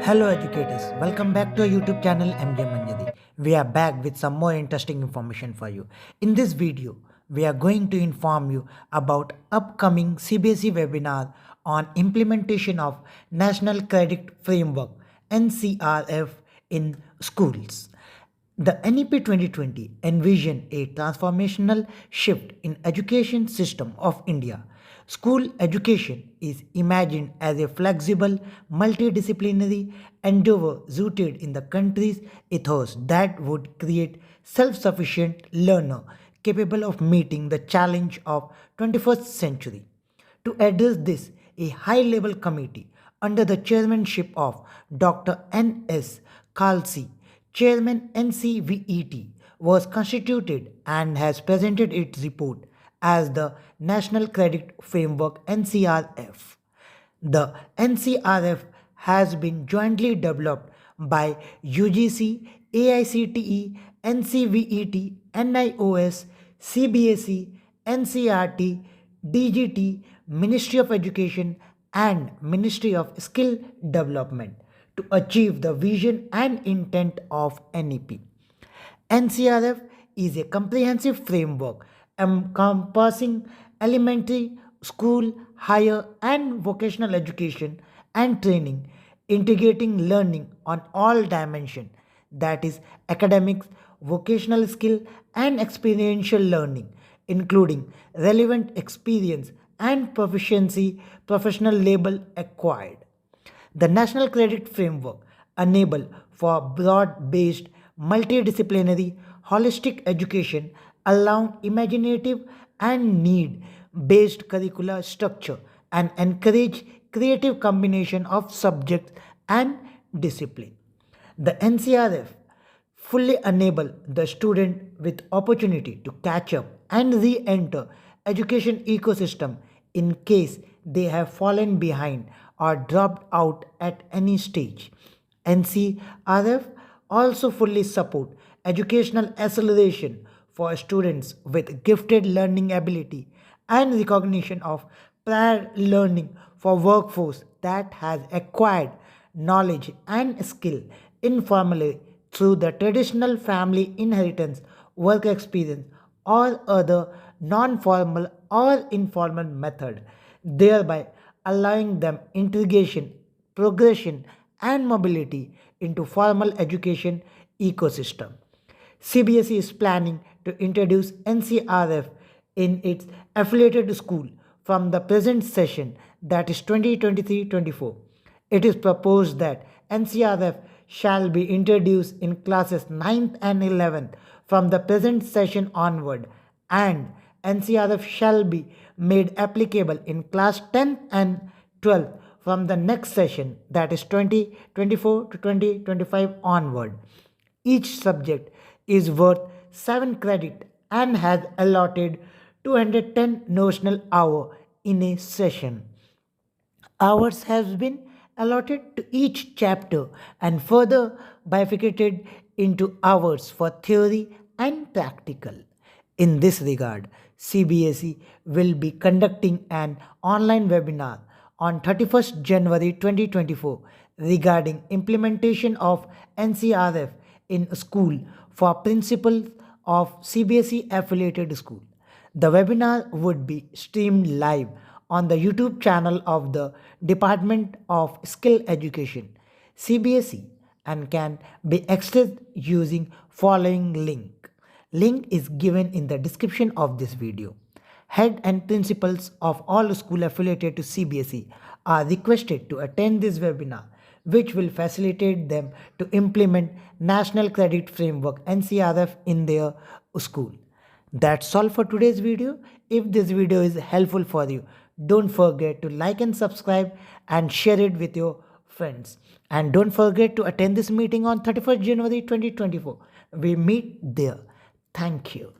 Hello educators, welcome back to our YouTube channel MJ Manjadi. We are back with some more interesting information for you. In this video, we are going to inform you about upcoming CBSE webinar on implementation of National Credit Framework NCrF in schools. The NEP 2020 envisioned a transformational shift in education system of India. School education is imagined as a flexible, multidisciplinary endeavor rooted in the country's ethos that would create self-sufficient learner capable of meeting the challenge of 21st century. To address this, a high-level committee under the chairmanship of Dr. N.S. Khalsi, Chairman NCVET, was constituted and has presented its report as the National Credit Framework NCrF. The NCrF has been jointly developed by UGC, AICTE, NCVET, NIOS, CBSE, NCRT, DGT, Ministry of Education, and Ministry of Skill Development to achieve the vision and intent of NEP. NCrF is a comprehensive framework encompassing elementary, school, higher, and vocational education and training, integrating learning on all dimensions, that is, academics, vocational skill, and experiential learning, including relevant experience and proficiency professional label acquired. The National Credit Framework enable for broad-based, multidisciplinary, holistic education, allowing imaginative and need-based curricular structure and encourage creative combination of subjects and discipline. The NCrF fully enable the student with opportunity to catch up and re-enter education ecosystem in case they have fallen behind or dropped out at any stage. NCrF also fully support educational acceleration for students with gifted learning ability and recognition of prior learning for workforce that has acquired knowledge and skill informally through the traditional family inheritance, work experience, or other non-formal or informal method, thereby allowing them integration, progression, and mobility into formal education ecosystem. CBSE is planning to introduce NCrF in its affiliated school from the present session, that is 2023-24. It is proposed that NCrF shall be introduced in classes 9th and 11th from the present session onward, and NCrF shall be made applicable in class 10th and 12th from the next session, that is 2024 to 2025 onward. Each subject is worth 7 credit and has allotted 210 notional hour in a session. Hours have been allotted to each chapter and further bifurcated into hours for theory and practical. In this regard, CBSE will be conducting an online webinar on 31st January 2024 regarding implementation of NCrF in school for principals of CBSE affiliated school. The webinar would be streamed live on the YouTube channel of the Department of Skill Education, CBSE, and can be accessed using following link. Link is given in the description of this video. Head and principals of all schools affiliated to CBSE are requested to attend this webinar, which will facilitate them to implement National Credit Framework NCrF in their school. That's all for today's video. If this video is helpful for you, don't forget to like and subscribe and share it with your friends. And don't forget to attend this meeting on 31st January 2024. We meet there. Thank you.